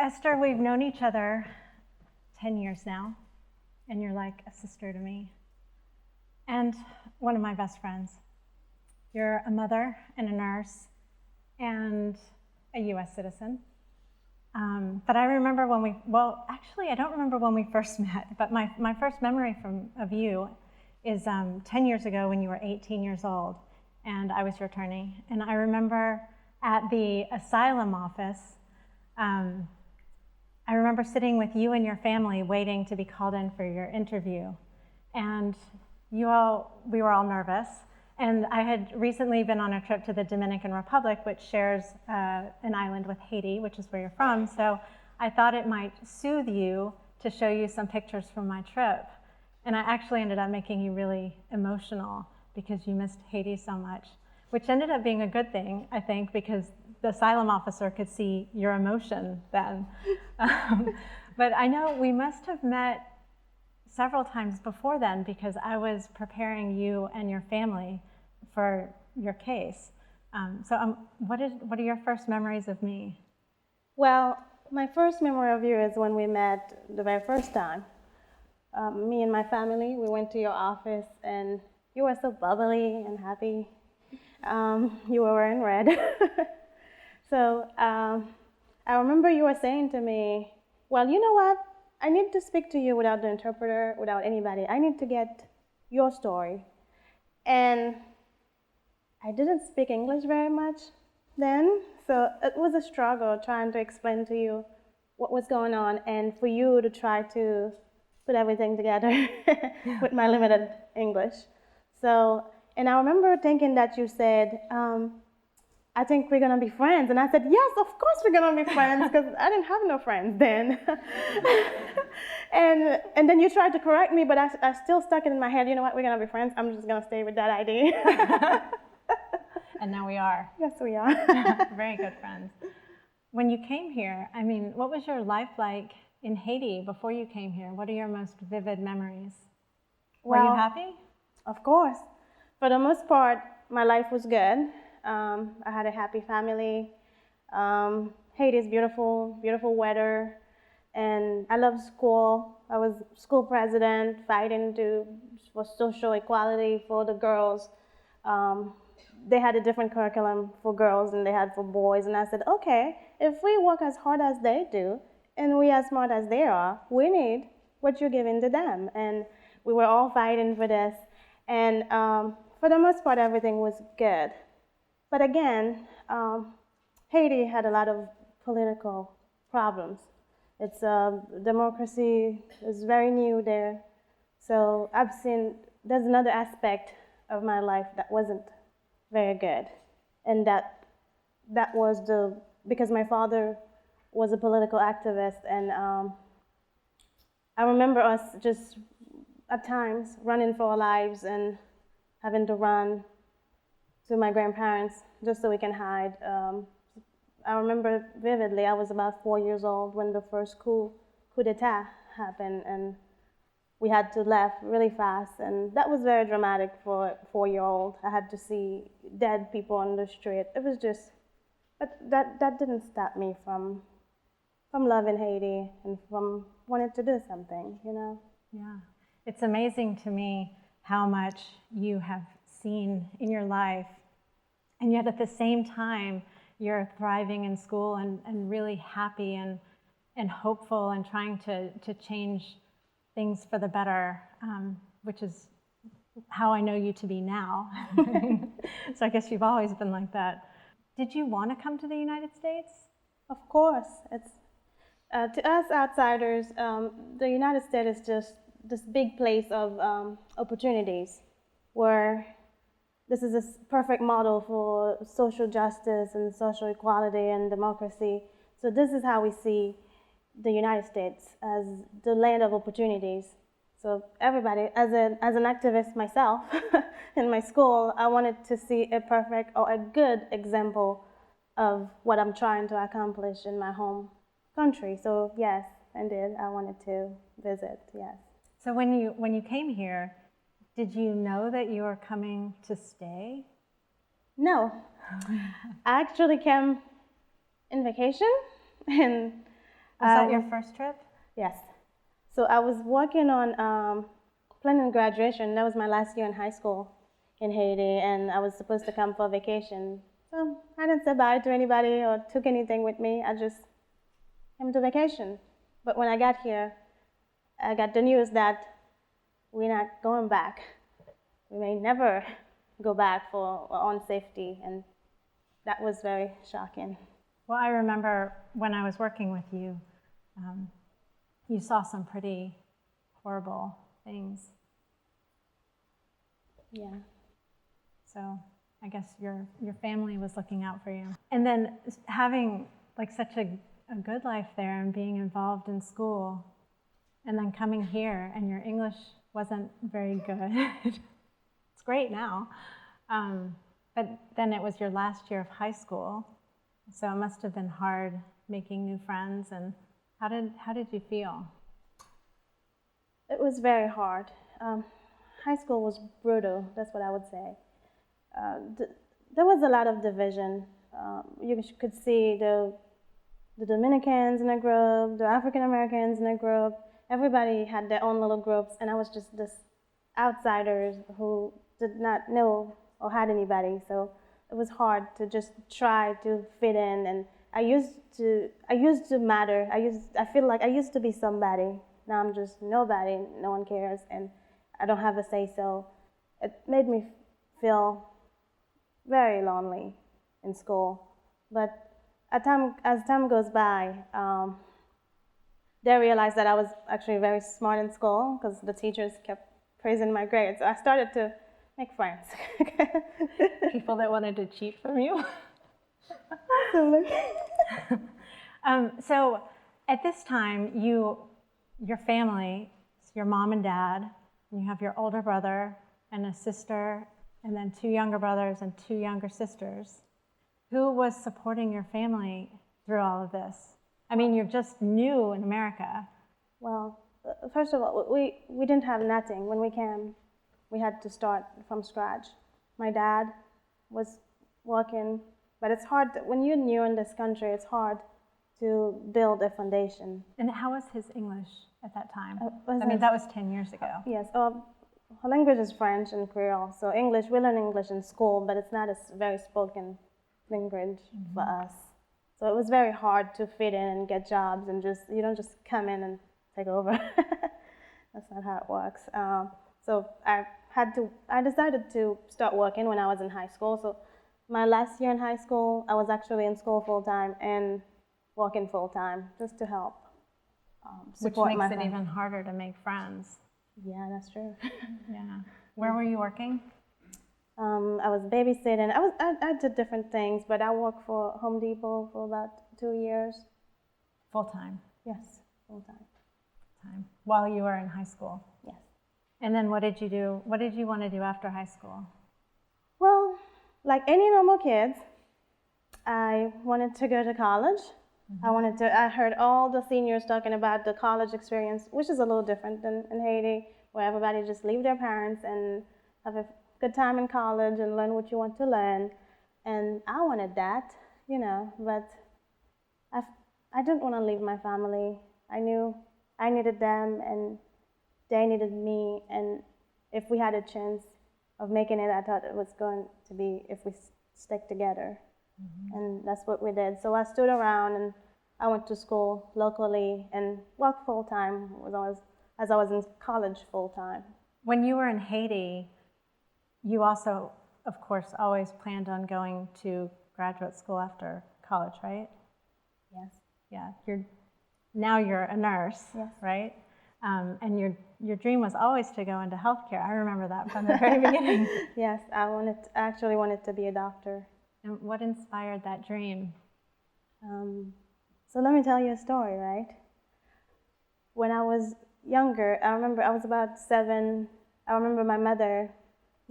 Esther, we've known each other 10 years now, and you're like a sister to me, and one of my best friends. You're a mother and a nurse and a US citizen. But I remember I don't remember when we first met, but my first memory of you is 10 years ago when you were 18 years old, and I was your attorney. And I remember at the asylum office, I remember sitting with you and your family waiting to be called in for your interview. And we were all nervous. And I had recently been on a trip to the Dominican Republic, which shares an island with Haiti, which is where you're from. So I thought it might soothe you to show you some pictures from my trip. And I actually ended up making you really emotional because you missed Haiti so much, which ended up being a good thing, I think, because the asylum officer could see your emotion then. But I know we must have met several times before then because I was preparing you and your family for your case. What are your first memories of me? Well, my first memory of you is when we met the very first time. Me and my family, we went to your office and you were so bubbly and happy. You were wearing red. So I remember you were saying to me, well, you know what? I need to speak to you without the interpreter, without anybody. I need to get your story. And I didn't speak English very much then, so it was a struggle trying to explain to you what was going on and for you to try to put everything together with my limited English. So, and I remember thinking that you said, I think we're gonna be friends. And I said, yes, of course we're gonna be friends, because I didn't have no friends then. and then you tried to correct me, but I still stuck it in my head, you know what, we're gonna be friends. I'm just gonna stay with that idea. And now we are. Yes, we are. Very good friends. When you came here, I mean, what was your life like in Haiti before you came here? What are your most vivid memories? Were you happy? Of course. For the most part, my life was good. I had a happy family. Haiti is beautiful, beautiful weather. And I love school. I was school president, fighting for social equality for the girls. They had a different curriculum for girls than they had for boys. And I said, okay, if we work as hard as they do, and we as smart as they are, we need what you're giving to them. And we were all fighting for this. And for the most part, everything was good. But again, Haiti had a lot of political problems. Its democracy is very new there. So I've seen, there's another aspect of my life that wasn't very good. And that was because my father was a political activist, and I remember us just at times running for our lives and having to run to my grandparents just so we can hide. I remember vividly, I was about 4 years old when the first coup d'etat happened, and we had to leave really fast, and that was very dramatic for a 4-year-old. I had to see dead people on the street. It was just, but that didn't stop me from loving Haiti and from wanting to do something, you know? Yeah, it's amazing to me how much you have seen in your life, and yet at the same time, you're thriving in school and really happy and hopeful and trying to change things for the better, which is how I know you to be now. So I guess you've always been like that. Did you want to come to the United States? Of course. It's to us outsiders, the United States is just this big place of opportunities where this is a perfect model for social justice and social equality and democracy. So this is how we see the United States, as the land of opportunities. So everybody, as an activist myself in my school, I wanted to see a perfect or a good example of what I'm trying to accomplish in my home country. So yes, indeed, I wanted to visit, yes. So when you came here, did you know that you were coming to stay? No. I actually came in vacation, and Was that your first trip? Yes. So I was working on planning graduation. That was my last year in high school in Haiti, and I was supposed to come for vacation. So I didn't say bye to anybody or took anything with me. I just came to vacation. But when I got here, I got the news that we're not going back. We may never go back for our own safety, and that was very shocking. Well, I remember when I was working with you, you saw some pretty horrible things. Yeah. So I guess your family was looking out for you. And then having like such a good life there and being involved in school, and then coming here and your English wasn't very good. It's great now. But then it was your last year of high school, so it must have been hard making new friends. And how did you feel? It was very hard. High school was brutal, that's what I would say. There was a lot of division. You could see the Dominicans in a group, the African Americans in a group. Everybody had their own little groups, and I was just this outsiders who did not know or had anybody. So it was hard to just try to fit in. And I used to matter. I feel like I used to be somebody. Now I'm just nobody. No one cares, and I don't have a say. So it made me feel very lonely in school. But as time goes by, they realized that I was actually very smart in school because the teachers kept praising my grades. So I started to make friends. People that wanted to cheat from you? Absolutely. So at this time, your family, your mom and dad, and you have your older brother and a sister, and then 2 younger brothers and 2 younger sisters. Who was supporting your family through all of this? I mean, you're just new in America. Well, first of all, we didn't have nothing. When we came, we had to start from scratch. My dad was working, but it's hard, when you're new in this country, it's hard to build a foundation. And how was his English at that time? I mean, that was 10 years ago. Yes, her language is French and Creole, so English, we learn English in school, but it's not a very spoken language for us. So it was very hard to fit in and get jobs, and you don't just come in and take over. That's not how it works. So I decided to start working when I was in high school. So my last year in high school, I was actually in school full-time and working full-time just to help support my family. Which makes it even harder to make friends. Yeah, that's true. Yeah. Where were you working? I was babysitting. I did different things, but I worked for Home Depot for about 2 years. Full-time? Yes, full-time. While you were in high school? Yes. And then what did you do? What did you want to do after high school? Well, like any normal kids, I wanted to go to college. I heard all the seniors talking about the college experience, which is a little different than in Haiti, where everybody just leave their parents and have a good time in college and learn what you want to learn. And I wanted that, but I didn't want to leave my family. I knew I needed them and they needed me, and if we had a chance of making it, I thought it was going to be if we stick together. And that's what we did. So I stood around and I went to school locally and worked full-time as I was in college full-time. When you were in Haiti, you also, of course, always planned on going to graduate school after college, right? Yes. Yeah. Now you're a nurse, yes. Right? And your dream was always to go into healthcare. I remember that from the very beginning. Yes, I actually wanted to be a doctor. And what inspired that dream? So let me tell you a story, right? When I was younger, I remember I was about 7. I remember my mother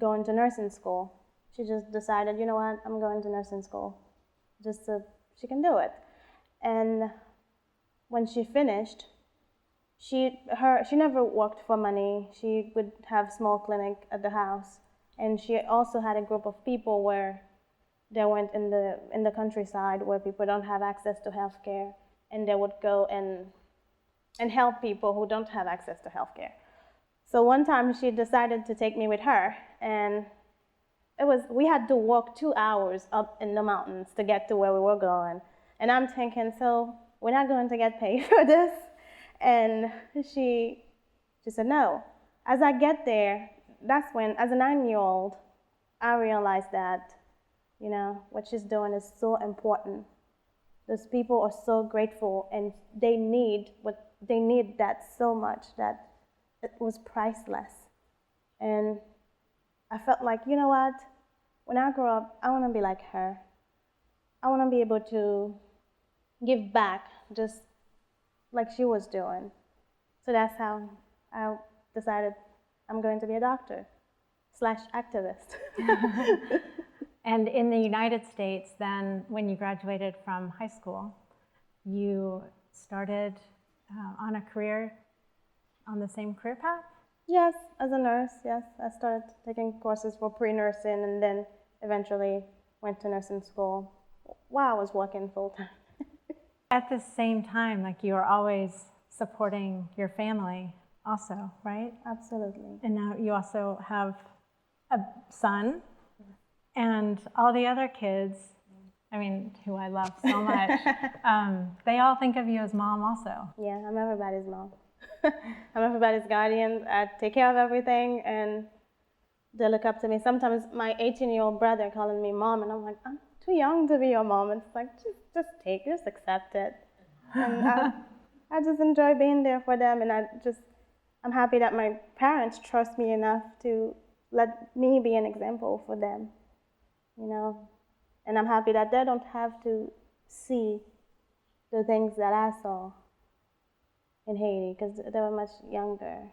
going to nursing school. She just decided, you know what, I'm going to nursing school, just so she can do it. And when she finished, she never worked for money. She would have small clinic at the house, and she also had a group of people where they went in the countryside where people don't have access to health care, and they would go and help people who don't have access to healthcare. So one time she decided to take me with her, and we had to walk 2 hours up in the mountains to get to where we were going. And I'm thinking, so we're not going to get paid for this? And she said, no. As I get there, that's when, as a 9-year-old, I realized that, what she's doing is so important. Those people are so grateful, and they need that so much that it was priceless. And I felt like, you know what? When I grow up, I want to be like her. I want to be able to give back just like she was doing. So that's how I decided I'm going to be a doctor/activist. And in the United States, then, when you graduated from high school, you started on a career, on the same career path? Yes, as a nurse, yes. I started taking courses for pre-nursing and then eventually went to nursing school while I was working full-time. At the same time, like, you were always supporting your family also, right? Absolutely. And now you also have a son and all the other kids, who I love so much, they all think of you as mom also. Yeah, I'm everybody's mom. I'm everybody's guardian. I take care of everything, and they look up to me. Sometimes my 18-year-old brother calling me mom, and I'm like, I'm too young to be your mom. And it's like, just accept it. And I just enjoy being there for them, and I'm happy that my parents trust me enough to let me be an example for them, And I'm happy that they don't have to see the things that I saw in Haiti, because they were much younger.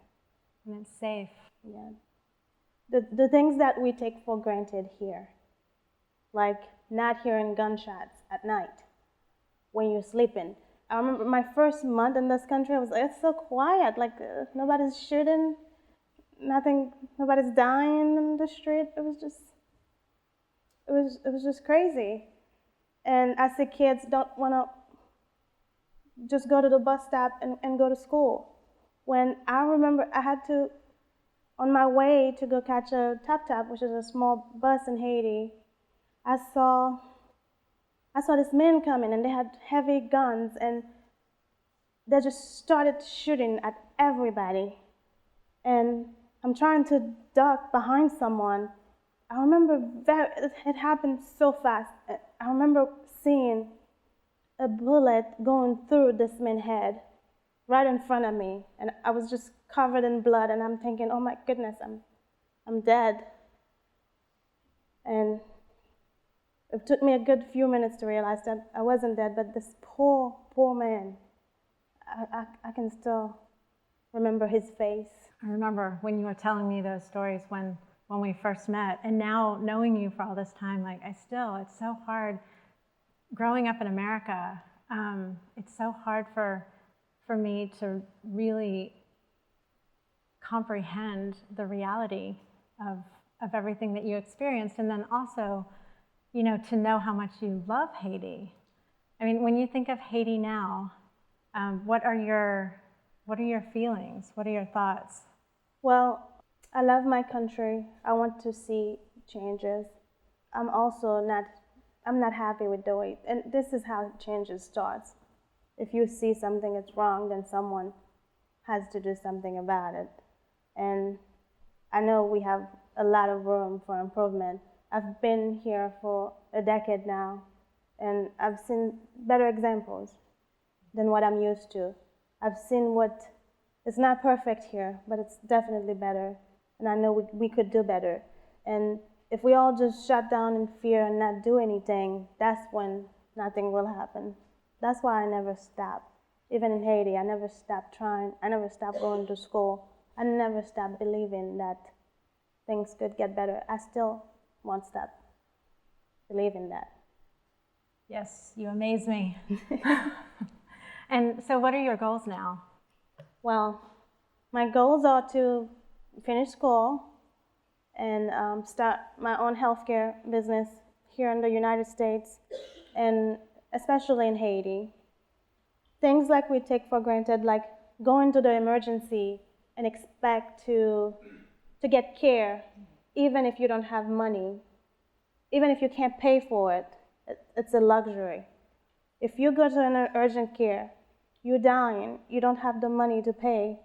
And it's safe. Yeah. The things that we take for granted here, like not hearing gunshots at night when you're sleeping. I remember my first month in this country, it's so quiet, like nobody's shooting, nobody's dying in the street. It was just crazy. And as the kids don't want to just go to the bus stop and go to school. When I remember I had to, on my way to go catch a tap-tap, which is a small bus in Haiti, I saw this men coming, and they had heavy guns, and they just started shooting at everybody. And I'm trying to duck behind someone. I remember it happened so fast. I remember seeing a bullet going through this man's head right in front of me, and I was just covered in blood, and I'm thinking, oh my goodness, I'm dead. And it took me a good few minutes to realize that I wasn't dead, but this poor man, I can still remember his face. I remember when you were telling me those stories when we first met, and now knowing you for all this time, it's so hard. Growing up in America, it's so hard for me to really comprehend the reality of everything that you experienced, and then also, to know how much you love Haiti. When you think of Haiti now, what are your feelings? What are your thoughts? Well, I love my country. I want to see changes. I'm not happy with the way, and this is how changes starts. If you see something that's wrong, then someone has to do something about it. And I know we have a lot of room for improvement. I've been here for a decade now, and I've seen better examples than what I'm used to. I've seen it's not perfect here, but it's definitely better. And I know we could do better. And if we all just shut down in fear and not do anything, that's when nothing will happen. That's why I never stop. Even in Haiti, I never stopped trying. I never stopped going to school. I never stopped believing that things could get better. I still won't stop believing that. Yes, you amaze me. And so what are your goals now? Well, my goals are to finish school and start my own healthcare business here in the United States, and especially in Haiti. things like we take for granted, like going to the emergency and expect to get care, even if you don't have money, even if you can't pay for it, it's a luxury. If you go to an urgent care, you're dying, you don't have the money to pay,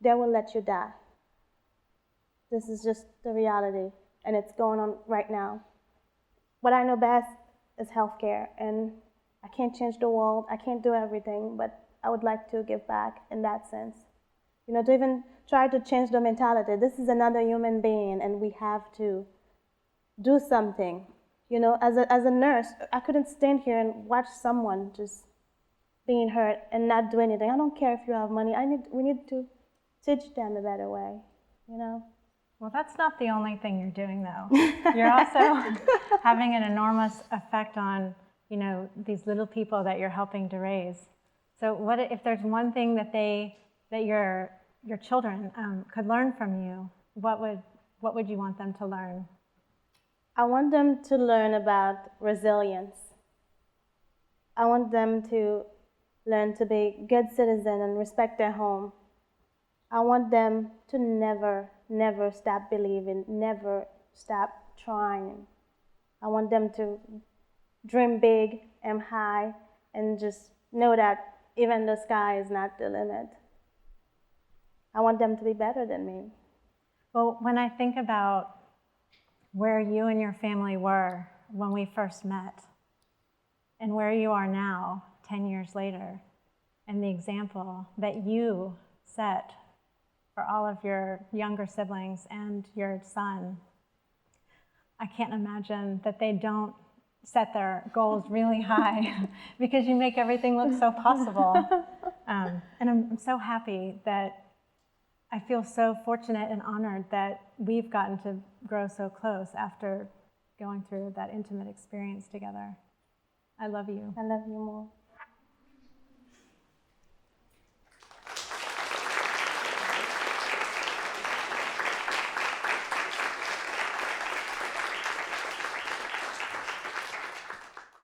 they will let you die. This is just the reality, and it's going on right now. What I know best is healthcare, and I can't change the world, I can't do everything, but I would like to give back in that sense. You know, to even try to change the mentality. This is another human being, and we have to do something. You know, as a nurse, I couldn't stand here and watch someone just being hurt and not do anything. I don't care if you have money. We need to teach them a better way, you know? Well, that's not the only thing you're doing, though. You're also having an enormous effect on, you know, these little people that you're helping to raise. So what if there's one thing that your children could learn from you, what would you want them to learn? I want them to learn about resilience. I want them to learn to be good citizens and respect their home. I want them to never stop believing, never stop trying. I want them to dream big, aim high, and just know that even the sky is not the limit. I want them to be better than me. Well, when I think about where you and your family were when we first met, and where you are now, 10 years later, and the example that you set for all of your younger siblings and your son, I can't imagine that they don't set their goals really high because you make everything look so possible. And I'm so happy that I feel so fortunate and honored that we've gotten to grow so close after going through that intimate experience together. I love you. I love you more.